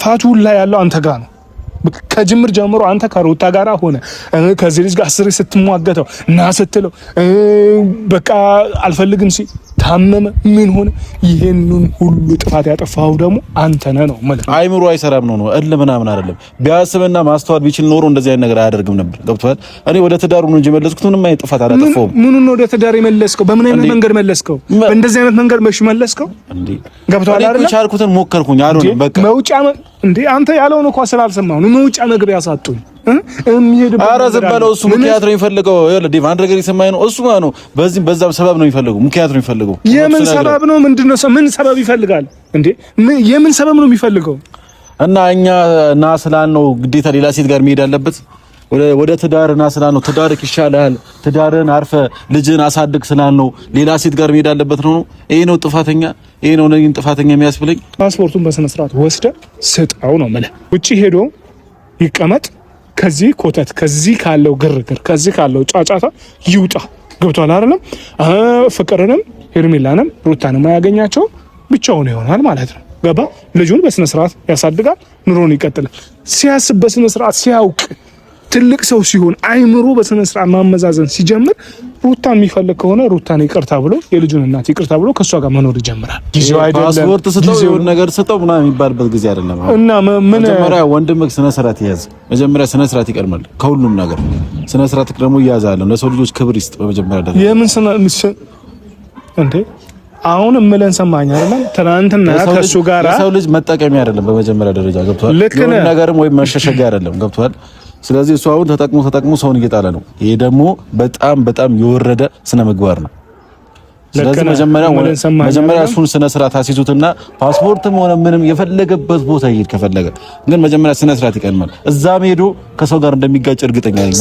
ጥፋቱ ላይ ያለው አንተ ጋር ነው። ከጅምር ጀምሮ አንተ ከሩታ ጋር ሆነ ከዚህ ልጅ ጋር አስሬ ስትሟገተው እና ስትለው በቃ አልፈልግም ሲል ታመመ ምን ሆነ ይሄንን ሁሉ ጥፋት ያጠፋው ደግሞ አንተ ነህ ነው ማለት ነው። አይምሮ አይሰራም ነው ምናምን አይደለም። ቢያስብና ማስተዋል ቢችል ኖሮ እንደዚህ አይነት ነገር አያደርግም ነበር። ገብቶሃል? እኔ ወደ ትዳሩ ነው እንጂ መለስኩት ምንም አይነት ጥፋት አላጠፋውም። ምኑን ነው ወደ ትዳር የመለስከው? በምን አይነት መንገድ መለስከው? በእንደዚህ አይነት መንገድ መለስከው እንዴ? ገብቶሃል አይደል? እኔ ቻልኩትን ሞከርኩኝ አልሆነም። በቃ መውጫ እንዴ አንተ ያለውን እኮ ስላልሰማው ነው መውጫ መግቢያ ያሳጡኝ ኧረ ዝም በለው። እሱ ምክንያት ነው የሚፈልገው። ይኸውልህ ዴቭ አንድ ነገር የሰማኸኝ ነው። እሱ ነው በዚህም በዛም ሰበብ ነው የሚፈልገው። ምክንያት ነው የሚፈልገው። የምን ሰበብ ነው? ምንድነው? ምን ሰበብ ይፈልጋል እንዴ? የምን ሰበብ ነው የሚፈልገው? እና እኛ ና ስላልነው ግዴታ ሌላ ሴት ጋር መሄድ አለበት? ወደ ትዳር ና ስላልነው ትዳርክ ይሻላል፣ ትዳርን አርፈ ልጅን አሳድግ ስላልነው ሌላ ሴት ጋር መሄድ አለበት ነው? ይሄ ነው ጥፋተኛ? ይሄ ነው ነኝ ጥፋተኛ የሚያስብለኝ? ፓስፖርቱን በስነ ስርዓት ወስደህ ስጠው ነው ማለት። ውጪ ሄዶ ይቀመጥ ከዚህ ኮተት ከዚህ ካለው ግርግር ከዚህ ካለው ጫጫታ ይውጣ። ገብቷል አይደለም? ፍቅርንም ሄርሜላንም ሩታንም ያገኛቸው ብቻውን ይሆናል ማለት ነው። ገባ? ልጁን በስነ ስርዓት ያሳድጋል፣ ኑሮን ይቀጥላል። ሲያስብ በስነ ስርዓት ሲያውቅ ትልቅ ሰው ሲሆን አይምሮ በስነ ስርዓት ማመዛዘን ሲጀምር ሩታ የሚፈልግ ከሆነ ሩታን ይቅርታ ብሎ የልጁን እናት ይቅርታ ብሎ ከሷ ጋር መኖር ይጀምራል። ጊዜው አይደለም። ፓስፖርት ስጠው የሆነ ነገር ስጠው ምናምን የሚባልበት ጊዜ አይደለም። እና ምን መጀመሪያ ወንድምህ ስነ ስርዓት ይያዝ። መጀመሪያ ስነ ስርዓት ይቀድማል ከሁሉም ነገር። ስነ ስርዓት ደግሞ ይያዛል። ለሰው ልጆች ክብር ይስጥ በመጀመሪያ ደረጃ። የምን እንዴ አሁን እምለን ሰማኝ አይደለም? ትናንትና ከሱ ጋር ሰው ልጅ መጠቀሚያ አይደለም በመጀመሪያ ደረጃ። ገብቷል? የሆነ ነገርም ወይ መሸሸጊያ አይደለም። ገብቷል? ስለዚህ እሱ አሁን ተጠቅሞ ሰውን እየጣለ ነው። ይሄ ደግሞ በጣም የወረደ ስነ ምግባር ነው። ስለዚህ መጀመሪያ እሱን ስነ ስርዓት አስይዙትና ፓስፖርትም ሆነ ምንም የፈለገበት ቦታ ይሄድ ከፈለገ፣ ግን መጀመሪያ ስነ ስርዓት ይቀድማል። እዛም ሄዶ ከሰው ጋር እንደሚጋጭ እርግጠኛ ነኝ።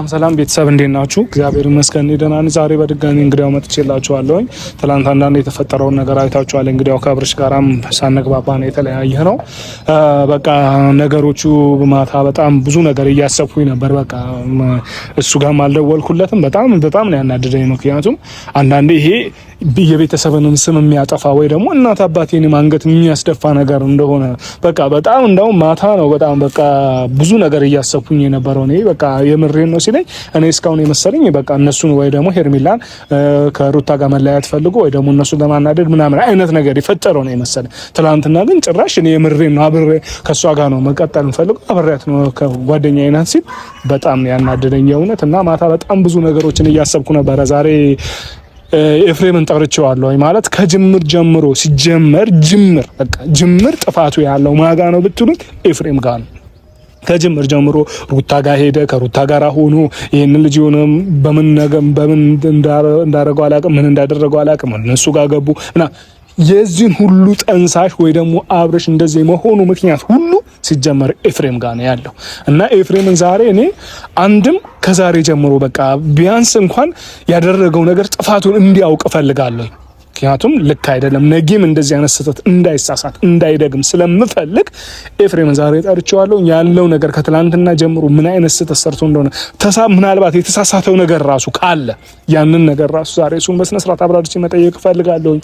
ሰላም ቤተሰብ እንዴት ናችሁ? እግዚአብሔር ይመስገን ደህና ነኝ። ዛሬ በድጋሚ እንግዲያው መጥቼላችኋለሁ። ትናንት አንዳንድ የተፈጠረውን ነገር አይታችኋል። እንግዲያው ከአብርሽ ጋራም ሳንግባባ ነው የተለያየ ነው። በቃ ነገሮቹ ማታ በጣም ብዙ ነገር እያሰብኩኝ ነበር። በቃ እሱ ጋርም አልደወልኩለትም። በጣም ነው ያናደደኝ። ምክንያቱም አንዳንዴ ይሄ የቤተሰብንም ስም የሚያጠፋ ወይ ደግሞ እናት አባቴንም አንገት የሚያስደፋ ነገር እንደሆነ በቃ በጣም እንደው ማታ ነው በጣም በቃ ብዙ ነገር እያሰብኩኝ የነበረው ነው። በቃ የምሬን ነው ሲለኝ እኔ እስካሁን የመሰለኝ በቃ እነሱን ወይ ደግሞ ሄርሜላን ከሩታ ጋር መለያየት ፈልጎ ወይ ደግሞ እነሱን ለማናደድ ምናምን አይነት ነገር የፈጠረው ነው የመሰለኝ። ትናንትና ግን ጭራሽ እኔ የምሬን ነው አብሬ ከሷ ጋር ነው መቀጠል ፈልጎ አብሬያት ነው ከጓደኛዬ ናት ሲል በጣም ያናደደኝ የእውነት። እና ማታ በጣም ብዙ ነገሮችን እያሰብኩ ነበረ። ዛሬ ኤፍሬምን ጠርቼዋለሁ ማለት ከጅምር ጀምሮ ሲጀመር ጅምር ጥፋቱ ያለው ማጋ ነው ብትሉኝ ኤፍሬም ጋር ነው። ከጅምር ጀምሮ ሩታ ጋር ሄደ፣ ከሩታ ጋር ሆኖ ይሄንን ልጅ ሆነ በምን እንዳደረገው አላውቅም፣ ምን እንዳደረገው አላውቅም። እነሱ ጋር ገቡ እና የዚህን ሁሉ ጠንሳሽ ወይ ደግሞ አብርሽ እንደዚህ መሆኑ ምክንያት ሁሉ ሲጀመር ኤፍሬም ጋር ነው ያለው። እና ኤፍሬምን ዛሬ እኔ አንድም ከዛሬ ጀምሮ በቃ ቢያንስ እንኳን ያደረገው ነገር ጥፋቱን እንዲያውቅ ፈልጋለሁ። ምክንያቱም ልክ አይደለም፣ ነጌም እንደዚህ አይነት ስህተት እንዳይሳሳት እንዳይደግም ስለምፈልግ ኤፍሬምን ዛሬ ጠርቼዋለሁ። ያለው ነገር ከትላንትና ጀምሮ ምን አይነት ስህተት ሰርቶ እንደሆነ ምናልባት የተሳሳተው ነገር ራሱ ካለ ያንን ነገር ራሱ ዛሬ እሱን በስነ ስርዓት አብራርቼ መጠየቅ ፈልጋለሁ።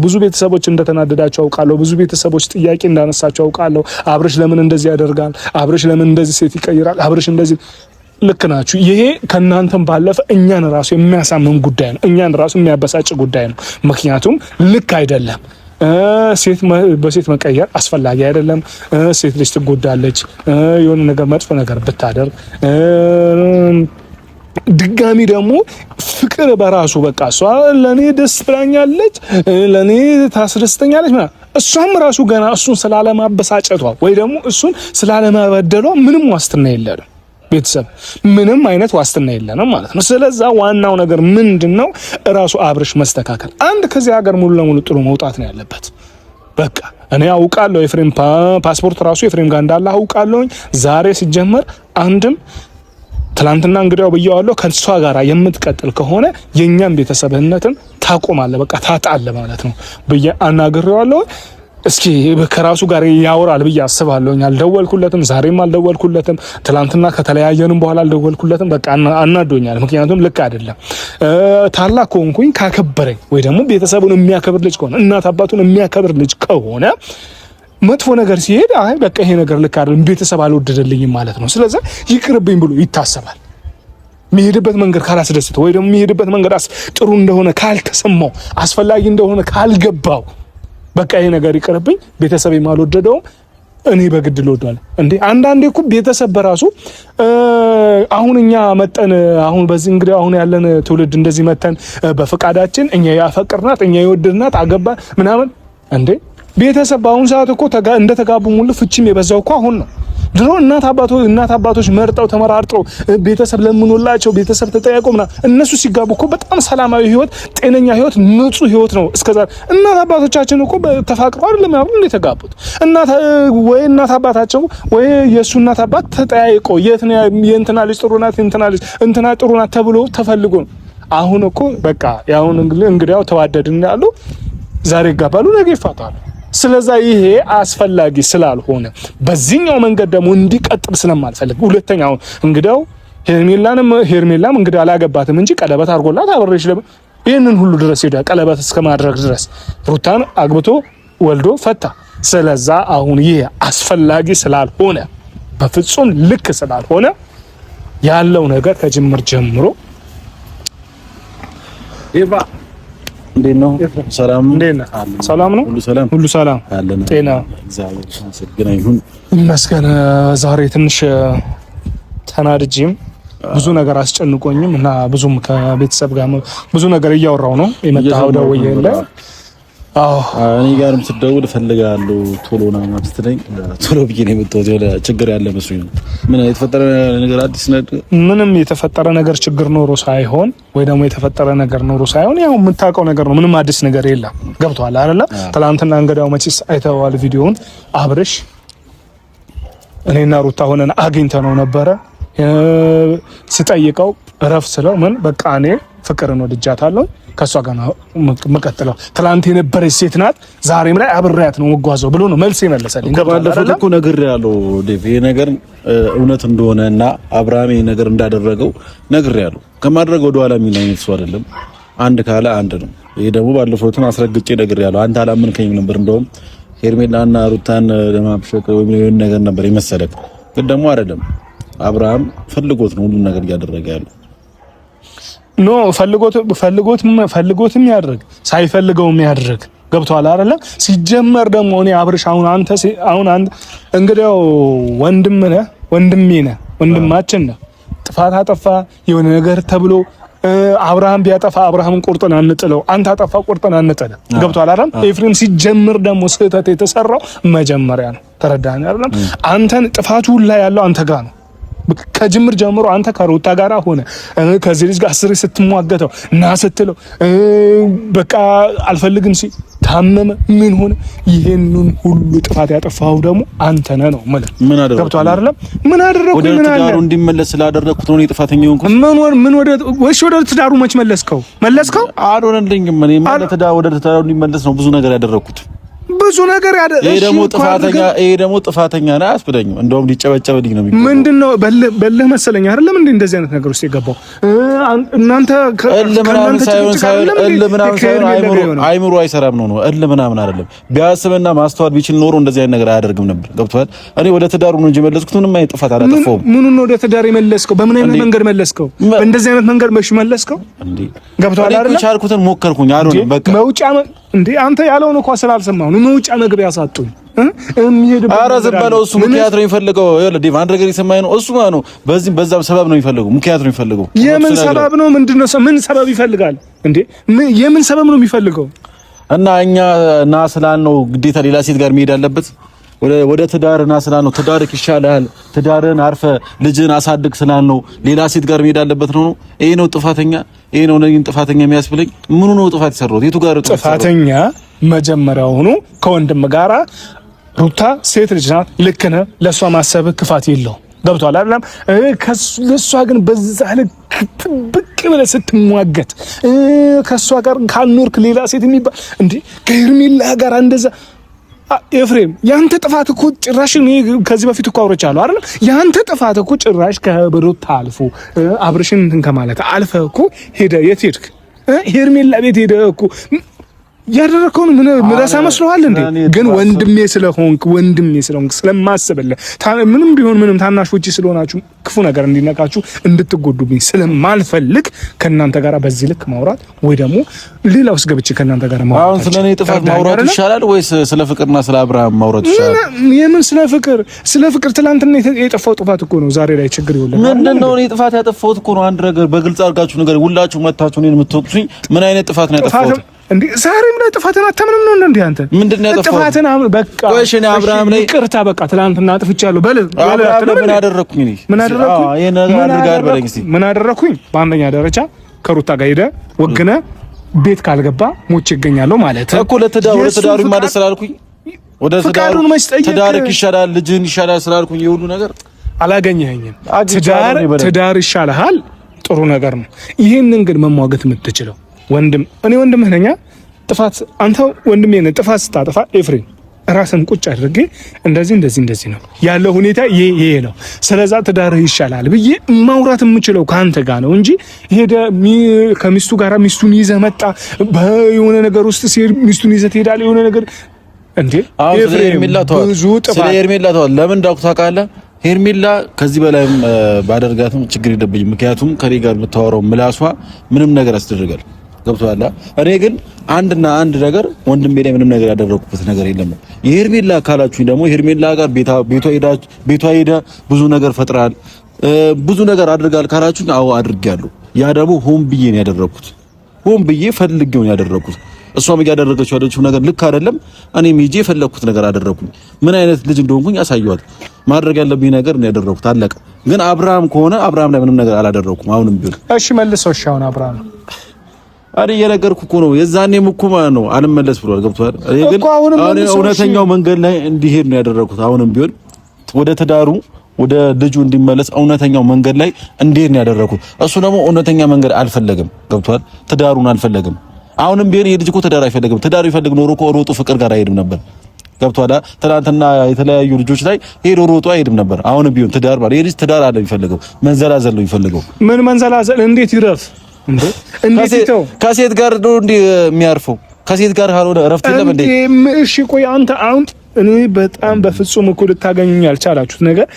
ብዙ ቤተሰቦች እንደተናደዳቸው አውቃለሁ። ብዙ ቤተሰቦች ጥያቄ እንዳነሳቸው አውቃለሁ። አብርሽ ለምን እንደዚህ ያደርጋል? አብርሽ ለምን እንደዚህ ሴት ይቀይራል? አብርሽ እንደዚህ ልክ ናችሁ። ይሄ ከናንተም ባለፈ እኛን ራሱ የሚያሳምን ጉዳይ ነው። እኛን ራሱ የሚያበሳጭ ጉዳይ ነው። ምክንያቱም ልክ አይደለም። ሴት በሴት መቀየር አስፈላጊ አይደለም። ሴት ልጅ ትጎዳለች። የሆነ ነገር መጥፎ ነገር ብታደርግ ድጋሚ ደግሞ ፍቅር በራሱ በቃ እሷ ለኔ ደስ ብላኛለች፣ ለኔ ታስደስተኛለች ማለት እሷም ራሱ ገና እሱን ስላለማበሳጨቷ ወይ ደግሞ እሱን ስላለማበደሏ ምንም ዋስትና የለንም። ቤተሰብ ምንም አይነት ዋስትና የለንም ማለት ነው። ስለዛ ዋናው ነገር ምንድነው? ራሱ አብርሽ መስተካከል፣ አንድ ከዚህ ሀገር ሙሉ ለሙሉ ጥሩ መውጣት ነው ያለበት። በቃ እኔ አውቃለሁ ኤፍሬም ፓስፖርት ራሱ ኤፍሬም ጋር እንዳለ አውቃለሁኝ። ዛሬ ሲጀመር አንድም ትላንትና እንግዲያው ብየዋለሁ ከሷ ጋር የምትቀጥል ከሆነ የኛም ቤተሰብነትን ታቆማለህ፣ በቃ ታጣለህ ማለት ነው ብዬ አናግሬዋለሁ። እስኪ ከራሱ ጋር ያወራል ብዬ አስባለሁ። አልደወልኩለትም፣ ዛሬም አልደወልኩለትም። ትላንትና ከተለያየንም በኋላ አልደወልኩለትም። በቃ አናዶኛል። ምክንያቱም ልክ አይደለም። ታላቅ ከሆንኩኝ ካከበረኝ ወይ ደግሞ ቤተሰቡን የሚያከብር ልጅ ከሆነ እናት አባቱን የሚያከብር ልጅ ከሆነ መጥፎ ነገር ሲሄድ አይ በቃ ይሄ ነገር ልክ አይደለም ቤተሰብ አልወደደልኝም ማለት ነው ስለዚህ ይቅርብኝ ብሎ ይታሰባል የሚሄድበት መንገድ ካላስደሰተ ወይ ደግሞ የሚሄድበት መንገድ ጥሩ እንደሆነ ካልተሰማው አስፈላጊ እንደሆነ ካልገባው በቃ ይሄ ነገር ይቅርብኝ ቤተሰብ የማልወደደው እኔ በግድ ልወደዋለሁ እንዴ አንዳንዴ እኮ ቤተሰብ በራሱ አሁን እኛ መጠን አሁን በዚህ እንግዲህ አሁን ያለን ትውልድ እንደዚህ መተን በፍቃዳችን እኛ ያፈቅርናት እኛ የወደድናት አገባ ምናምን እንዴ ቤተሰብ በአሁን ሰዓት እኮ እንደተጋቡ ሙሉ ፍቺም የበዛው እኮ አሁን ነው ድሮ እናት አባቶች መርጠው ተመራርጠው ቤተሰብ ለምኖላቸው ቤተሰብ ተጠያቆምና እነሱ ሲጋቡ እኮ በጣም ሰላማዊ ህይወት ጤነኛ ህይወት ንጹህ ህይወት ነው እስከዛ እናት አባቶቻችን እኮ ተፋቅረው አይደለም ያው እንደ ተጋቡት እናት አባታቸው ወይ የሱ እናት አባት ተጠያይቀው የእንትና ልጅ ጥሩ ናት እንትና ጥሩ ናት ተብሎ ተፈልጎ አሁን እኮ በቃ ያው እንግዲያው ተዋደድን ያሉ ዛሬ ይጋባሉ ነገ ይፋታሉ ስለዚህ ይሄ አስፈላጊ ስላልሆነ በዚህኛው መንገድ ደግሞ እንዲቀጥል ስለማልፈልግ ሁለተኛው እንግዲያው ሄርሜላም እንግዲህ አላገባትም እንጂ ቀለበት አድርጎላት አብሬሽ ይሄንን ሁሉ ድረስ ሄዳ ቀለበት እስከማድረግ ድረስ ሩታን አግብቶ ወልዶ ፈታ ስለዚህ አሁን ይሄ አስፈላጊ ስላልሆነ በፍጹም ልክ ስላልሆነ ያለው ነገር ከጅምር ጀምሮ ኤቫ እንዴት ነው? ሰላም ነው? ሰላም ነው? ሁሉ ሰላም ጤና እግዚአብሔር ይመስገን ይሁን ይመስገን። ዛሬ ትንሽ ተናድጄም ብዙ ነገር አስጨንቆኝም እና ብዙም ከቤተሰብ ጋር ብዙ ነገር እያወራው ነው የመጣው ደውዬለ እኔ ጋርም ስደውል እፈልጋለሁ ቶሎ ና ማስተለኝ ቶሎ ብዬ ነው የመጣሁት የሆነ ችግር ያለ መስሎኝ ነው ምን የተፈጠረ ነገር አዲስ ነገር ምንም የተፈጠረ ነገር ችግር ኖሮ ሳይሆን ወይ ደግሞ የተፈጠረ ነገር ኖሮ ሳይሆን ያው የምታውቀው ነገር ነው ምንም አዲስ ነገር የለም ገብቷል አይደለ ትላንትና እንግዳው መቼስ አይተዋል ቪዲዮውን አብርሽ እኔና ሩታ ሆነን አግኝተነው ነበረ ስጠይቀው እረፍ ስለው ምን በቃ እኔ ፍቅርን ወድጃታለሁ ከሷ ጋር መቀጠለው ትላንት የነበረች ሴት ናት ዛሬም ላይ አብሬያት ነው መጓዘው ብሎ ነው መልስ ይመለሰልኝ ከባለፈው እኮ ነገር ያለው ዴቭ ይሄ ነገር እውነት እንደሆነና አብርሃም ይሄ ነገር እንዳደረገው ነገር ያለው ከማድረግ ወደ ኋላ የሚል አይነት ሰው አይደለም አንድ ካለ አንድ ነው ይሄ ደግሞ ባለፈውትን አስረግጬ ነገር ያለው አንተ አላመንከኝም ነበር እንደውም ሄርሜላና ሩታን ለማብሸቅ ወይ የሆነ ነገር ነበር የመሰለክ ግን ደግሞ አይደለም አብርሃም ፈልጎት ነው ሁሉ ነገር እያደረገ ያለው ኖ ፈልጎትም ያድርግ ሳይፈልገውም ያድርግ ገብቷል አይደለ ሲጀመር ደግሞ እኔ አብርሽ አሁን አንተ እንግዲያው ወንድሜ ነህ ወንድማችን ነህ ጥፋት አጠፋ የሆነ ነገር ተብሎ አብርሃም ቢያጠፋ አብርሃምን ቁርጥን አንጥለው አንተ አጠፋ ቁርጥን አንጥለው ገብቷል አይደል ኤፍሬም ሲጀመር ደግሞ ስህተት የተሰራው መጀመሪያ ነው ተረዳኸኝ አይደል አንተን ጥፋቱ ላይ ያለው አንተ ጋር ነው ከጅምር ጀምሮ አንተ ከሩታ ጋራ ሆነ ከዚህ ልጅ ጋር አስሬ ስትሟገተው እና ስትለው በቃ አልፈልግም ሲ ታመመ ምን ሆነ ይሄንን ሁሉ ጥፋት ያጠፋው ደግሞ አንተ ነህ ነው ማለት ምን አደረኩ ገብቷል አይደለም ምን አደረኩ ምን አለ ወደ እንዲመለስ ስላደረኩት ነው ጥፋተኛ ሆንኩ ምን ወደ ትዳሩ መች መለስከው አልሆነልኝም እኔ ወደ ትዳሩ እንዲመለስ ነው ብዙ ነገር ያደረኩት ብዙ ነገር ይሄ ደግሞ ጥፋተኛ ነው አያስብለኝም እንደውም ሊጨበጨብልኝ ነው የሚገባው ምንድነው በልህ መሰለኝ አይደለም እንዴ እንደዚህ አይነት ነገር ውስጥ የገባው እናንተ አይምሮ አይሰራም ነው ምናምን አይደለም ቢያስብና ማስተዋል ቢችል ኖሮ እንደዚህ አይነት ነገር አያደርግም ነበር ገብቷል እኔ ወደ ትዳሩ ነው እንጂ መለስኩት ምንም አይነት ጥፋት አላጠፋውም ምኑን ነው ወደ ትዳር የመለስከው በምን አይነት መንገድ መለስከው በእንደዚህ አይነት መንገድ መለስከው እንዴ ገብቷል አይደል ቻልኩትን ሞከርኩኝ አልሆነም በቃ መውጫ እንዴ አንተ ያለውን እንኳን ስላልሰማው ነው መውጫ መግቢያ ያሳጡኝ ኧረ ዝም በለው እሱ ምክንያት ነው የሚፈልገው ይኸውልህ ዴቭ አንድ ነገር የሰማኸኝ ነው እሱ ነው በዚህም በዛም ሰበብ ነው የሚፈልገው ምክንያት ነው የሚፈልገው የምን ሰበብ ነው ምንድነው ምን ሰበብ ይፈልጋል እንዴ የምን ሰበብ ነው የሚፈልገው እና እኛ ና ስላልነው ግዴታ ሌላ ሴት ጋር መሄድ አለበት ወደ ትዳርና ስላልነው ትዳርክ ይሻላል ትዳርን አርፈ ልጅን አሳድግ ስላልነው ሌላ ሴት ጋር መሄድ አለበት ነው ይሄ ነው ጥፋተኛ ይሄ ነው ነኝ ጥፋተኛ የሚያስብለኝ ምኑ ነው ጥፋት ይሰራው የቱ ጋር ጥፋተኛ መጀመሪያው ሆኖ ከወንድም ጋራ ሩታ ሴት ልጅ ናት ልክ ነህ ለሷ ማሰብ ክፋት የለው ገብቷል አይደለም ከሷ ግን በዛ ልክ ጥብቅ ብለህ ስትሟገት ከሷ ጋር ካልኖርክ ሌላ ሴት የሚባል እንዴ ከሄርሜላ ጋር እንደዛ ኤፍሬም ያንተ ጥፋት እኮ ጭራሽ እኔ ከዚህ በፊት እኮ አውርቻለሁ አይደል ያንተ ጥፋት እኮ ጭራሽ ከብሩት አልፎ አብርሽን እንትን ከማለት አልፈ እኮ ሄደ የት ሄድክ ሄርሜላ ቤት ሄደ እኮ ያደረከውን ምን ምራሳ መስሎሃል እንዴ? ግን ወንድሜ ስለሆንክ ስለማስብልህ ምንም ቢሆን ምንም ታናሾች ስለሆናችሁ ክፉ ነገር እንዲነካችሁ እንድትጎዱብኝ ስለማልፈልግ ከእናንተ ጋር በዚህ ልክ ማውራት ወይ ደግሞ ሌላ ውስጥ ገብቼ ከእናንተ ጋር ማውራት አሁን ስለኔ ጥፋት ማውራት ይሻላል ወይስ ስለ ፍቅርና ስለ አብርሃም ማውራት ይሻላል? የምን ስለ ፍቅር ትላንትና የጠፋው ጥፋት እኮ ነው ዛሬ ላይ ችግር ይወለድ። ምንድነው እኔ ጥፋት ያጠፋሁት እኮ ነው። አንድ ነገር በግልጽ አድርጋችሁ ነገር ሁላችሁ መታችሁ እኔን የምትወቅሱኝ ምን አይነት ጥፋት ነው ያጠፋሁት? እንዴ ዛሬም ላይ ጥፋትን አታምንም ነው እንዴ? አንተ ምንድነው ያጠፋው? ጥፋትን በቃ ቆይሽ እኔ አብርሃም ላይ ይቅርታ በቃ ትናንትና አጥፍቻለሁ በል ምን አደረኩኝ? ምን አደረኩኝ? በአንደኛ ደረጃ ከሩታ ጋር ሄደ ወግነ ቤት ካልገባ ሞቼ ይገኛለሁ ማለት እኮ ለትዳሩ ማለት ስላልኩኝ ወደ ትዳር ይሻላል ልጅን ይሻላል ስላልኩኝ የሁሉ ነገር አላገኘኸኝም። ትዳር ይሻልሃል ጥሩ ነገር ነው። ይሄንን ግን መሟገት የምትችለው እኔ ወንድምህ ነኝ። ጥፋት አንተ ወንድሜ ነህ። ጥፋት ስታጠፋ ኤፍሬም ራስን ቁጭ አድርጌ እንደዚህ ነው ያለው ሁኔታ ይሄ ነው፣ ስለዛ ትዳርህ ይሻላል ብዬ ማውራት የምችለው ካንተ ጋር ነው እንጂ ሄደ ከሚስቱ ጋር ሚስቱን ይዘህ መጣ በየሆነ ነገር ውስጥ ሲሄድ ሚስቱን ይዘህ ትሄዳለህ የሆነ ነገር እንዴ ኤርሜላ ተዋል። ለምን እንዳውቁ ታውቃለህ? ሄርሜላ ከዚህ በላይም ባደርጋትም ችግር የለብኝም። ምክንያቱም ከኔ ጋር የምታወራው ምላሷ ምንም ነገር ያስደርጋል። ገብቶሃል? እኔ ግን አንድና አንድ ነገር ወንድሜ ላይ ምንም ነገር ያደረኩበት ነገር የለም። የሄርሜላ ካላችሁኝ ደግሞ ሄርሜላ ጋር ቤቷ ሄዳ ብዙ ነገር ፈጥራል፣ ብዙ ነገር አድርጋል ካላችሁኝ አዎ አድርጌያለሁ። ያ ደግሞ ሆን ብዬ ነው ያደረኩት። ሆን ብዬ ፈልጌው ነው ያደረኩት። እሷም ያደረገችው ያለችው ነገር ልክ አይደለም። እኔም ሄጄ የፈለኩት ነገር አደረኩኝ። ምን አይነት ልጅ እንደሆንኩኝ ያሳየዋል። ማድረግ ያለብኝ ነገር ነው ያደረኩት። አለቀ። ግን አብርሃም ከሆነ አብርሃም ላይ ምንም ነገር አላደረኩም። አሁንም ቢሆን እሺ መልሰው። እሺ አሁን አብርሃም አሪ እየነገርኩ እኮ ነው። የዛኔም እኮ ማለት ነው አልመለስ ብሏል። ገብቶሃል? እኔ ግን አሁን እውነተኛው መንገድ ላይ እንዲሄድ ነው ያደረኩት። አሁንም ቢሆን ወደ ትዳሩ ወደ ልጁ እንዲመለስ እውነተኛው መንገድ ላይ እንዲሄድ ነው ያደረኩት። እሱ ደግሞ እውነተኛ መንገድ አልፈለግም። ገብቶሃል? ትዳሩን አልፈለግም። አሁንም ቢሆን የልጅ እኮ ትዳር አይፈልግም። ትዳር ይፈልግ ኖሮ እኮ ሮጦ ፍቅር ጋር አይሄድም ነበር። ገብቶሃል? ትናንትና የተለያዩ ልጆች ላይ ሄዶ ሮጦ አይሄድም ነበር። አሁንም ቢሆን ትዳር ማለት የልጅ ትዳር አለ የሚፈልገው መንዘላዘል ነው የሚፈልገው። ምን መንዘላዘል? እንዴት ይረፍ እንዴ? እንዴት ይተው? ከሴት ጋር ነው እንዴ የሚያርፈው? ከሴት ጋር ካልሆነ እረፍት የለም እንዴ? እሺ ቆይ አንተ አሁን እኔ በጣም በፍጹም እኮ ልታገኙኝ ያልቻላችሁት ነገር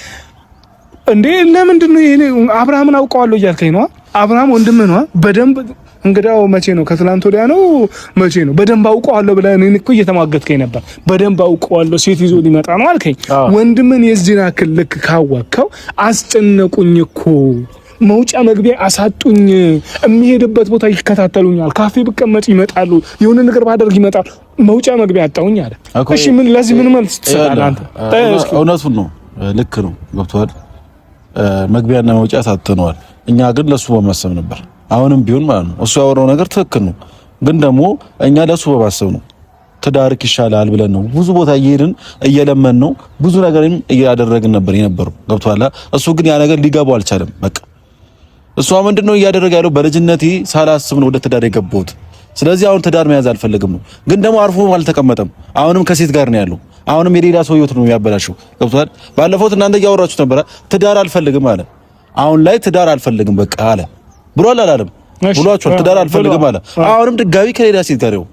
እንዴ ለምንድን ነው? ይሄ አብርሃምን አውቀዋለሁ እያልከኝ ነው? አብርሃም ወንድምህ ነው በደንብ እንግዳው መቼ ነው? ከትላንት ወዲያ ነው መቼ ነው? በደንብ አውቀዋለሁ ብለህ እኔን እኮ እየተማገትከኝ ነበር። በደንብ አውቀዋለሁ ሴት ይዞ ሊመጣ ነው አልከኝ። ወንድምን የዚህን ያክል ልክ ካወቅከው አስጨነቁኝ እኮ መውጫ መግቢያ አሳጡኝ። የሚሄድበት ቦታ ይከታተሉኛል። ካፌ ብቀመጥ ይመጣሉ፣ የሆነ ነገር ባደርግ ይመጣሉ። መውጫ መግቢያ አጣውኝ አለ። እሺ ምን ለዚህ ምን መልስ ትሰጣለህ አንተ? እውነቱን ነው፣ ልክ ነው። ገብቶሃል? መግቢያና መውጫ አሳጥተነዋል። እኛ ግን ለሱ በማሰብ ነበር። አሁንም ቢሆን ማለት ነው እሱ ያወራው ነገር ትክክል ነው፣ ግን ደግሞ እኛ ለሱ በማሰብ ነው። ትዳርክ ይሻላል ብለን ነው ብዙ ቦታ እየሄድን እየለመን ነው ብዙ ነገርን እያደረግን ነበር የነበረው። ገብቶሃል? እሱ ግን ያ ነገር ሊገባው አልቻለም። በቃ እሷ ምንድነው እያደረገ ያለው? በልጅነቴ ሳላስብ ነው ወደ ትዳር የገባሁት። ስለዚህ አሁን ትዳር መያዝ አልፈልግም ነው። ግን ደግሞ አርፎ አልተቀመጠም። አሁንም ከሴት ጋር ነው ያለው። አሁንም የሌላ ሰው ህይወት ነው የሚያበላሸው። ገብቶሃል? ባለፈው እናንተ እያወራችሁ ነበር። ትዳር አልፈልግም አለ። አሁን ላይ ትዳር አልፈልግም በቃ አለ ብሏል አላለም? ብሏችኋል። ትዳር አልፈልግም አለ። አሁንም ድጋሚ ከሌላ ሴት ጋር ነው።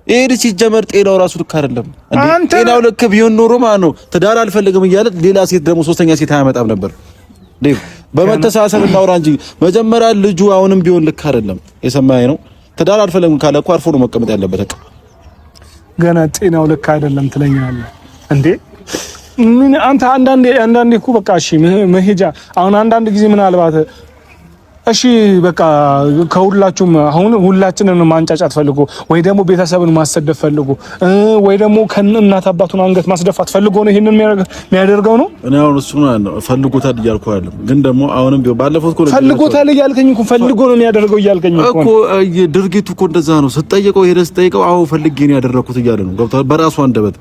ይሄ ልጅ ሲጀመር ጤናው ራሱ ልክ አይደለም እንዴ? ጤናው ልክ ቢሆን ኖሮ ማለት ነው ትዳር አልፈልግም እያለ ሌላ ሴት ደግሞ ሶስተኛ ሴት አያመጣም ነበር። ዴቭ በመተሳሰብ እናውራ እንጂ መጀመሪያ ልጁ አሁንም ቢሆን ልክ አይደለም። የሰማኸኝ ነው። ትዳር አልፈልግም ካለ እኮ አርፎ ነው መቀመጥ ያለበት። በቃ ገና ጤናው ልክ አይደለም ትለኛለህ እንዴ? ምን አንተ አንዳንዴ እኮ በቃ እሺ መሄጃ አሁን አንዳንድ ጊዜ ምናልባት እሺ በቃ ከሁላችሁም አሁን ሁላችንን ማንጫጫት ፈልጎ ወይ ደግሞ ቤተሰብን ማሰደፍ ፈልጎ ወይ ደግሞ ከእናት አባቱን አንገት ማስደፋት ፈልጎ ነው ይሄንን የሚያደርገው ነው። እኔ አሁን እሱ ነው ፈልጎታል እያልኩ አይደለም፣ ግን ደግሞ አሁንም ቢሆን ባለፈው እኮ ነው ፈልጎታል እያልከኝ እኮ ፈልጎ ነው የሚያደርገው እያልከኝ እኮ ድርጊቱ እኮ እንደዛ ነው። ስትጠይቀው ሄደህ ስትጠይቀው አዎ ፈልጌ ነው ያደረኩት እያለ ነው። ገብቶሃል? በራሱ አንደበት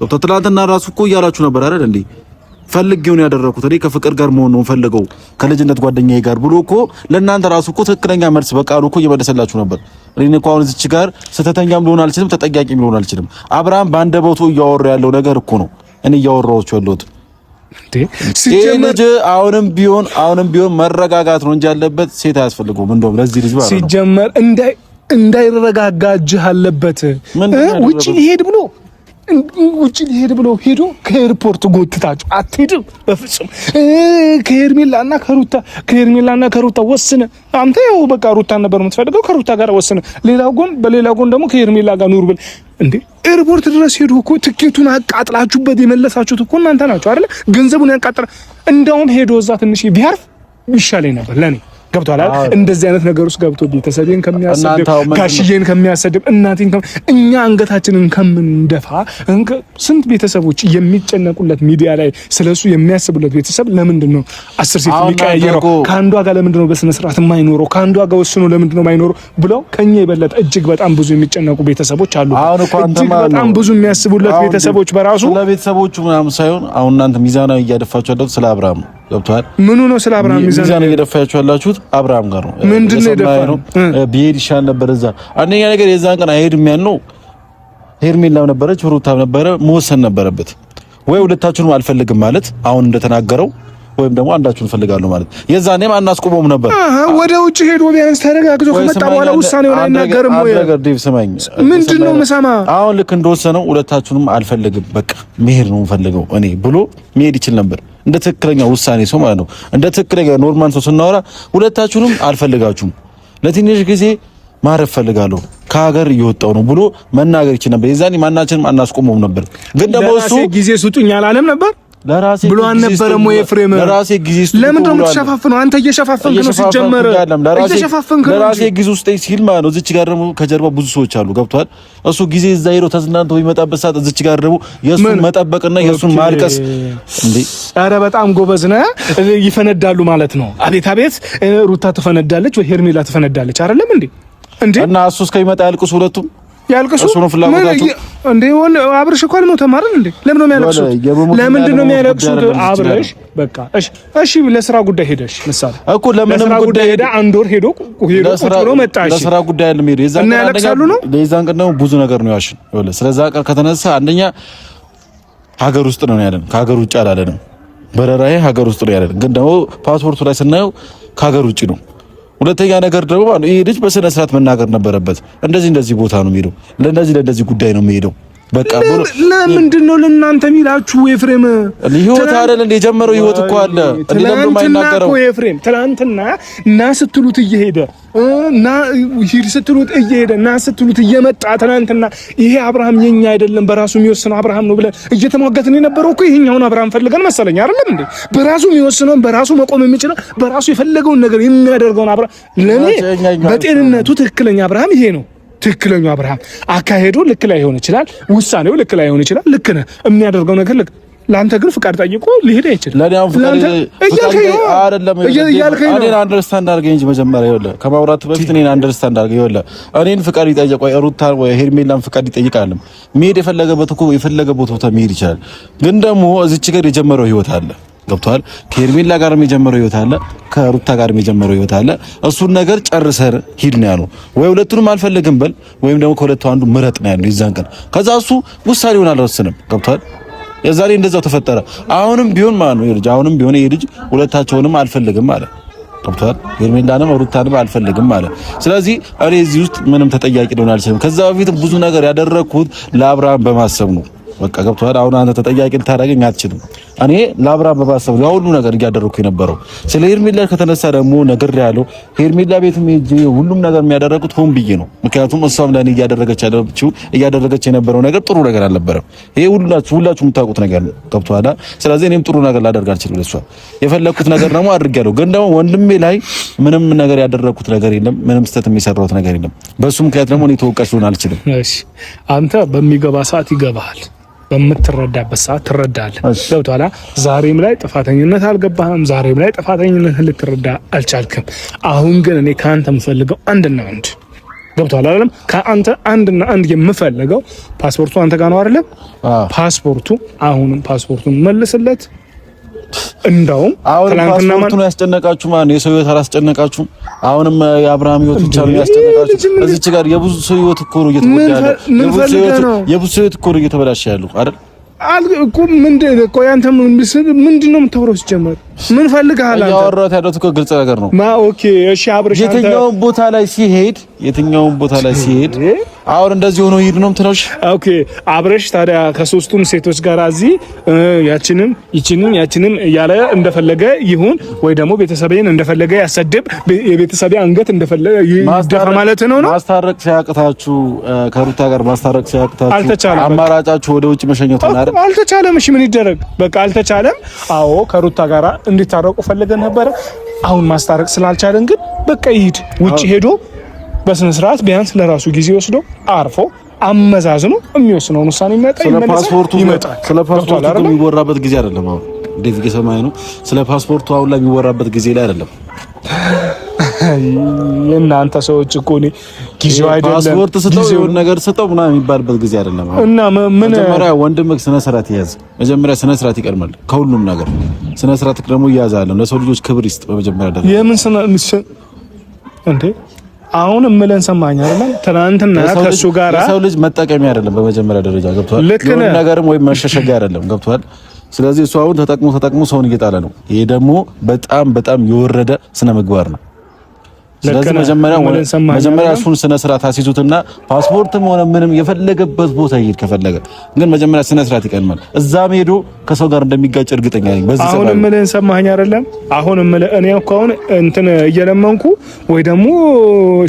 ገብቶሃል? ትናንትና ራሱ እኮ እያላችሁ ነበር አይደል እንዴ? ፈልጌው ነው ያደረኩት እኔ ከፍቅር ጋር መሆን ነው ፈልገው ከልጅነት ጓደኛዬ ጋር ብሎ እኮ ለእናንተ ራሱ እኮ ትክክለኛ መልስ በቃሉ እኮ እየመለሰላችሁ ነበር። እኔ እኮ አሁን እዚች ጋር ስተተኛም ሊሆን አልችልም፣ ተጠያቂም ሊሆን አልችልም። አብርሃም በአንደበቱ እያወራ ያለው ነገር እኮ ነው እኔ እያወራሁት ያለሁት እንዴ። ሲጀመር አሁንም ቢሆን መረጋጋት ነው እንጂ ያለበት ሴት አያስፈልገውም። እንደውም ለዚህ ልጅ ማለት ነው ሲጀመር እንዳይረጋጋ እጅህ አለበት። ውጪ ሊሄድ ብሎ ሄዶ ከኤርፖርት ጎትታችሁ አትሄድም በፍጹም። ከሄርሜላና ከሩታ ወስነ አንተ ያው በቃ ሩታ ነበር የምትፈልገው፣ ከሩታ ጋር ወስነ በሌላ ጎን ደግሞ ከሄርሜላ ጋር ኑር ብል እንዴ! ኤርፖርት ድረስ ሄዶ እኮ ትኬቱን አቃጥላችሁበት የመለሳችሁት እኮ እናንተ ናችሁ አይደል? ገንዘቡን ያቃጥላ እንደውም ሄዶ እዛ ትንሽ ቢያርፍ ይሻለኝ ነበር ለኔ። ገብቷል አይደል? እንደዚህ አይነት ነገር ውስጥ ገብቶ ቤተሰቤን ከሚያሰድብ ጋሽዬን ከሚያሰድብ እናቴን እኛ አንገታችንን ከምንደፋ ስንት ቤተሰቦች የሚጨነቁለት ሚዲያ ላይ ስለሱ የሚያስቡለት ቤተሰብ ለምንድን ነው 10 ሴት የሚቀያየረው? ከአንዷ ጋር ለምንድን ነው በስነ ስርዓት የማይኖረው? ከአንዷ ጋር ወስኖ ለምንድን ነው የማይኖረው ብለው ከኛ የበለጠ እጅግ በጣም ብዙ የሚጨነቁ ቤተሰቦች አሉ። እጅግ በጣም ብዙ የሚያስቡለት ቤተሰቦች በራሱ ለቤተሰቦቹ ምናምን ሳይሆን አሁን እናንተ ሚዛናዊ እያደፋችሁ ያላችሁት ስለ አብርሃም ገብቷል። ምኑ ነው ስለ አብርሃም ሚዛን እየደፋችሁ ያላችሁት? አብርሃም ጋር ነው። ምንድነው የደፋነው? ቢሄድ ይሻል ነበር እዛ። አንደኛ ነገር የዛን ቀን አይሄድም ያልነው ሄርሜላም ነበረች ሩታም ነበረ፣ መወሰን ነበረበት ወይ ሁለታችሁንም አልፈልግም ማለት አሁን እንደተናገረው፣ ወይም ደግሞ አንዳችሁን ፈልጋለሁ ማለት የዛኔም አናስቆመውም ነበር። ወደ ውጭ ሄዶ ቢያንስ ተረጋግቶ ከመጣ በኋላ ውሳኔውን አይናገርም ወይ? ነገር ዴቭ ስማኝ፣ ምንድነው መሰማ አሁን ልክ እንደወሰነው ሁለታችሁንም አልፈልግም በቃ መሄድ ነው የምፈልገው እኔ ብሎ መሄድ ይችል ነበር። እንደ ትክክለኛ ውሳኔ ሰው ማለት ነው። እንደ ትክክለኛ ኖርማል ሰው ስናወራ ሁለታችሁንም አልፈልጋችሁም፣ ለትንሽ ጊዜ ማረፍ ፈልጋለሁ፣ ከሀገር እየወጣው ነው ብሎ መናገር ይችል ነበር። የዛኔ ማናችንም አናስቆመውም ነበር። ግን ደግሞ እሱ ጊዜ ስጡኝ አላለም ነበር ለራሴ ብሎ አልነበረም ወይ? ኤፍሬም ለራሴ ጊዜ ውስጥ ለምን ነው የምትሸፋፍነው? አንተ እየሸፋፈንክ ነው ሲጀመር። እየሸፋፈንክ ነው ለራሴ ጊዜ ውስጥ ሲል ማለት ነው። እዚች ጋር ደግሞ ከጀርባ ብዙ ሰዎች አሉ ገብቷል። እሱ ጊዜ እዛ ሄዶ ተዝናንቶ የሚመጣበት ሰዓት እዚች ጋር ደግሞ የሱን መጠበቅና የሱን ማልቀስ እንዴ! ኧረ በጣም ጎበዝ ነህ። ይፈነዳሉ ማለት ነው። አቤት አቤት! ሩታ ትፈነዳለች ወይ ሄርሜላ ትፈነዳለች አይደለም እንዴ? እና እሱ እስከሚመጣ ያልቅሱ ሁለቱም ያልቅሱ እንዴ? አብርሽ እኮ አልሞተም አይደል እንዴ? ለምን ነው የሚያለቅሱት? ለምንድን ነው የሚያለቅሱት? አብርሽ በቃ እሺ ለስራ ጉዳይ ሄደሽ ምሳሌ እኮ ለምንም ጉዳይ ሄዳ አንድ ወር ሄዶ ቁጥሮ መጣሽ። ለስራ ጉዳይ አይደለም ሄዶ የዛን ቀን ደግሞ ብዙ ነገር ነው ያሽን። ስለዛ ቀን ከተነሳ አንደኛ ሀገር ውስጥ ነው ያለን፣ ከሀገር ውጭ አላለንም። በረራዬ ሀገር ውስጥ ነው ያለን፣ ግን ደግሞ ፓስፖርቱ ላይ ስናየው ከሀገር ውጭ ነው። ሁለተኛ ነገር ደግሞ ይሄ ልጅ በስነ ስርዓት መናገር ነበረበት። እንደዚህ ቦታ ነው የሚሄደው፣ ለእንደዚህ ጉዳይ ነው የሚሄደው በቃ ብሎ ለምንድን ነው ለእናንተ የሚላችሁ? ኤፍሬም ህይወት አይደል እንደ ጀመረው ህይወት እኮ አለ እንዴ? ለምን የማይናገረው ኤፍሬም ትናንትና ና ስትሉት እየሄደ እና ሂድ ስትሉት እየሄደ እና ስትሉት እየመጣ ትናንትና ይሄ አብርሃም የኛ አይደለም በራሱ የሚወስነው አብርሃም ነው ብለን እየተሟገትን የነበረው እኮ ይሄኛውን አብርሃም ፈልገን መሰለኝ አይደለም እንዴ? በራሱ የሚወስነው በራሱ መቆም የሚችለው በራሱ የፈለገውን ነገር የሚያደርገውን አብርሃም ለኔ በጤንነቱ ትክክለኛ አብርሃም ይሄ ነው። ትክክለኛው አብርሃም አካሄዱ ልክ ላይ ሆነ ይችላል፣ ውሳኔው ልክ ላይ ሆነ ይችላል። ልክ ነህ፣ የሚያደርገው ነገር ልክ። ለአንተ ግን ፍቃድ ጠይቆ ሊሄድ አይችልም። ለኔው ፍቃድ አይደለም እኔን አንደርስታንድ አድርገኝ እንጂ መጀመሪያ ይኸውልህ፣ ከማውራት በፊት እኔን አንደርስታንድ አድርገኝ። ይኸውልህ እኔን ፍቃድ ይጠይቅ ወይ ሩታ ወይ ሄርሜላን ፍቃድ ይጠይቃል። መሄድ የፈለገበት እኮ የፈለገበት ቦታ መሄድ ይችላል። ግን ደግሞ እዚች ጋር የጀመረው ህይወት አለ ገብቷል። ከሄርሜላ ጋርም የጀመረው ህይወት አለ፣ ከሩታ ጋርም የጀመረው ህይወት አለ። እሱን ነገር ጨርሰህ ሂድ ነው ያለው። ወይ ሁለቱንም አልፈልግም በል ወይም ደግሞ ከሁለቱ አንዱ ምረጥ ነው ያለው የዛን ቀን። ከዛ እሱ ውሳኔውን አልወሰንም ገብቷል። የዛሬ እንደዛው ተፈጠረ። አሁንም ቢሆን ማለት ነው ልጅ አሁንም ቢሆን ይሄ ልጅ ሁለታቸውንም አልፈልግም ማለት ገብቷል። ሄርሜላንም ሩታንም አልፈልግም ማለት። ስለዚህ እኔ እዚህ ውስጥ ምንም ተጠያቂ ልሆን አልችልም። ከዛ በፊትም ብዙ ነገር ያደረኩት ለአብርሃም በማሰብ ነው። በቃ ገብቷል። አሁን አንተ ተጠያቂ ልታደርገኝ አትችልም። እኔ ለአብርሃም በማሰብ ነው ሁሉ ነገር እያደረኩ የነበረው። ስለ ሄርሜላ ከተነሳ ደግሞ ነገር ያለው ሄርሜላ ቤትም ሄጄ ሁሉም ነገር የሚያደረጉት ሆን ብዬ ነው። ምክንያቱም እሷም ለኔ እያደረገች የነበረው ነገር ጥሩ ነገር አልነበረም። ይሄ ሁላችሁ የምታውቁት ነገር ነው። ገብቷል። ስለዚህ እኔም ጥሩ ነገር ላደርግ አልችልም። ለሷ የፈለኩት ነገር ደግሞ አድርጌያለሁ። ግን ደግሞ ወንድሜ ላይ ምንም ነገር ያደረኩት ነገር የለም። ምንም ስህተት የሚሰራው ነገር የለም። በሱ ምክንያት ደግሞ እኔ ተወቃሽ ልሆን አልችልም። እሺ አንተ በሚገባ ሰዓት ይገባሃል፣ በምትረዳበት ሰዓት ትረዳለህ። ገብቶሃል። ዛሬም ላይ ጥፋተኝነት አልገባህም። ዛሬም ላይ ጥፋተኝነት ልትረዳ አልቻልክም። አሁን ግን እኔ ከአንተ የምፈልገው አንድና አንድ ገብቶሃል አይደለም? ከአንተ አንድና አንድ የምፈልገው ፓስፖርቱ አንተ ጋር ነው አይደለም? ፓስፖርቱ አሁንም ፓስፖርቱን መልስለት። እንደውም ትናንትና ነው ያስጨነቃችሁ ማለት የሰው ህይወት አላስጨነቃችሁም። አሁንም የአብርሃም ህይወት ብቻ ነው ያስጨነቃችሁ። እዚች ጋር የብዙ ሰው ህይወት እኮ ነው እየተጎዳ ያለው። የብዙ ሰው ህይወት እኮ ነው እየተበላሸ ያለው አይደል? እኮ ምንድን ነው ቆይ አንተ ምንድን ነው የምታወራው? ሲጀመር ምን ፈልገሃል አንተ? ያወራሁት ያለው እኮ ግልጽ ነገር ነው። ኦኬ እሺ አብርሽ አንተ የትኛው ቦታ ላይ ሲሄድ የትኛውም ቦታ ላይ ሲሄድ አሁን እንደዚህ ሆኖ ይሄድ ነው ትነሽ። ኦኬ አብረሽ ታዲያ ከሶስቱም ሴቶች ጋር እዚህ ያችንም ያችንም እያለ እንደፈለገ ይሁን ወይ ደግሞ ቤተሰቤን እንደፈለገ ያሰድብ የቤተሰቤ አንገት እንደፈለገ ይደፋ ማለት ነው። ማስታረቅ ሲያቅታችሁ ከሩታ ጋር ማስታረቅ ሲያቅታችሁ አማራጫችሁ ወደ ውጭ መሸኘት ነው አይደል? አልተቻለም። እሺ ምን ይደረግ? በቃ አልተቻለም። አዎ ከሩታ ጋር እንዲታረቁ ፈልገን ነበር። አሁን ማስታረቅ ስላልቻለን ግን በቃ ይሄድ ውጭ ሄዶ በስነ ስርዓት ቢያንስ ለራሱ ጊዜ ወስዶ አርፎ አመዛዝኖ የሚወስነውን ውሳኔ ይመጣል። ስለ ፓስፖርቱ የሚወራበት ጊዜ አይደለም። አሁን ዴቪድ ከሰማይ ነው። ስለ ፓስፖርቱ አሁን ላይ የሚወራበት ጊዜ ላይ አይደለም። የእናንተ ሰዎች እኮ ነው ጊዜው አይደለም። ፓስፖርት ስጠው የሆነ ነገር ስጠው ምናምን የሚባልበት ጊዜ አይደለም። እና ምን መጀመሪያ ወንድምህ ስነ ስርዓት ይያዝ። መጀመሪያ ስነ ስርዓት ይቀድማል ከሁሉም ነገር። ስነ ስርዓት ደግሞ ይያዛል። ለሰው ልጆች ክብር ይስጥ በመጀመሪያ ደረጃ። የምን እንዴ አሁን እምለን ሰማኝ አይደል? ትናንትና ከሱ ጋር ለሰው ልጅ መጠቀሚያ አይደለም በመጀመሪያ ደረጃ ገብቷል። የሆነ ነገርም ወይ መሸሸጊያ አይደለም ገብቷል። ስለዚህ እሱ አሁን ተጠቅሞ ሰውን እየጣለ ነው። ይሄ ደግሞ በጣም የወረደ ስነ ምግባር ነው። ስለዚህ መጀመሪያ እሱን ስነ ስርዓት አስይዙትና ፓስፖርትም ሆነ ምንም የፈለገበት ቦታ ይሄድ ከፈለገ ግን መጀመሪያ ስነ ስርዓት ይቀድማል። እዛም ሄዶ ከሰው ጋር እንደሚጋጭ እርግጠኛ ነኝ። በዚህ ሰዓት አሁን ምን ሰማኸኝ አይደለም? አሁን እኔ እኮ አሁን እንትን እየለመንኩ ወይ ደግሞ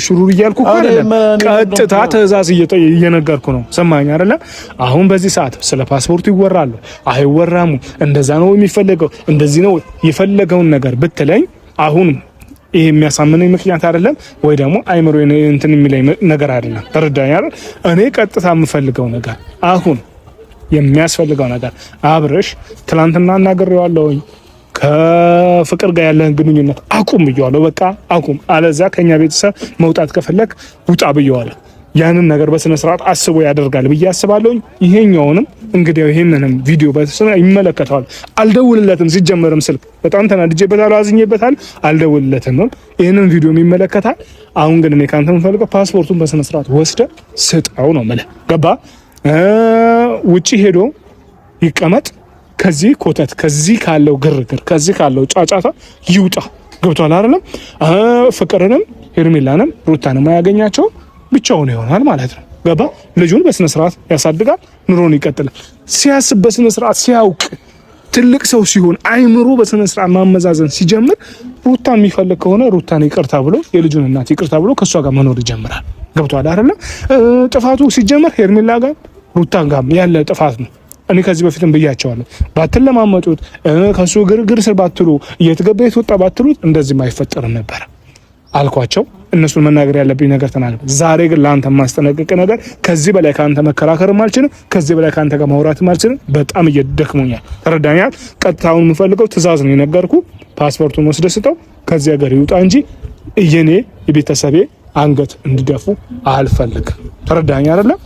ሽሩር እያልኩ እኮ አይደለም፣ ቀጥታ ትዕዛዝ እየነገርኩ ነው። ሰማኸኝ አይደለም? አሁን በዚህ ሰዓት ስለ ፓስፖርቱ ይወራሉ አይወራሙ፣ እንደዛ ነው የሚፈልገው እንደዚህ ነው የፈለገውን ነገር ብትለኝ አሁን ይሄ የሚያሳምነኝ ምክንያት አይደለም ወይ ደግሞ አይምሮ እንትን የሚለኝ ነገር አይደለም። ተረዳኝ አይደል? እኔ ቀጥታ የምፈልገው ነገር አሁን የሚያስፈልገው ነገር አብርሽ ትላንትና እናገሬዋለሁኝ ከፍቅር ጋር ያለህን ግንኙነት አቁም ብየዋለሁ። በቃ አቁም፣ አለዛ ከኛ ቤተሰብ መውጣት ከፈለክ ውጣ ብየዋለሁ። ያንን ነገር በስነ ስርዓት አስቦ ያደርጋል ብዬ አስባለሁ። ይሄኛውንም እንግዲህ ይሄንንም ቪዲዮ በስነ ይመለከታል። አልደውልለትም፣ ሲጀመርም ስልክ በጣም ተናድጄበታል፣ አዝኜበታል። አልደውልለትም፣ ይሄንን ቪዲዮ ይመለከታል። አሁን ግን እኔ ካንተ የምፈልገው ፓስፖርቱን በስነ ስርዓት ወስደ ስጣው ነው ማለት ገባ? ውጪ ሄዶ ይቀመጥ፣ ከዚህ ኮተት፣ ከዚህ ካለው ግርግር፣ ከዚህ ካለው ጫጫታ ይውጣ። ገብቷል አይደለም? ፍቅርንም ሄርሜላንም ሩታንም አያገኛቸው ብቻውን ይሆናል ማለት ነው። ገባ? ልጁን በስነ ስርዓት ያሳድጋል፣ ኑሮን ይቀጥላል። ሲያስብ በስነ ስርዓት ሲያውቅ ትልቅ ሰው ሲሆን አይምሮ በስነ ስርዓት ማመዛዘን ሲጀምር ሩታ የሚፈልግ ከሆነ ሩታን ይቅርታ ብሎ የልጁን እናት ይቅርታ ብሎ ከሷ ጋር መኖር ይጀምራል። ገብቷል አይደለም? ጥፋቱ ሲጀመር ሄርሜላ ጋር ሩታን ጋር ያለ ጥፋት ነው። እኔ ከዚህ በፊትም ብያቸዋለሁ። ባትለማመጡት ከሱ ግርግር ስር ባትሉ እየተገባ የተወጣ ባትሉት እንደዚህም አይፈጠርም ነበር አልኳቸው። እነሱን መናገር ያለብኝ ነገር ተናገር። ዛሬ ግን ለአንተ ማስጠነቀቅ ነገር ከዚህ በላይ ካንተ መከራከርም አልችልም፣ ከዚህ በላይ ካንተ ጋር ማውራትም አልችልም። በጣም እየደክሞኛል። ተረዳኛል? ቀጥታውን የምፈልገው ትዕዛዝ ነው የነገርኩ። ፓስፖርቱን ወስደስተው ከዚህ ሀገር ይውጣ እንጂ የኔ የቤተሰቤ አንገት እንዲደፉ አልፈልግም። ተረዳኛ አይደለም?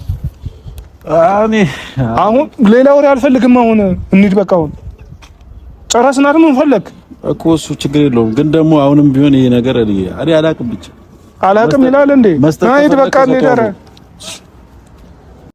አሁን ሌላ ወሬ አልፈልግም። አሁን እንሂድ በቃ። አሁን ጨረስን አይደል? ምን ፈለግ እኮ እሱ ችግር የለውም። ግን ደግሞ አሁንም ቢሆን ይሄ ነገር እኔ አላቅም ብቻ አላቅም ይላል እንዴ? አይድ በቃ እንሂድ።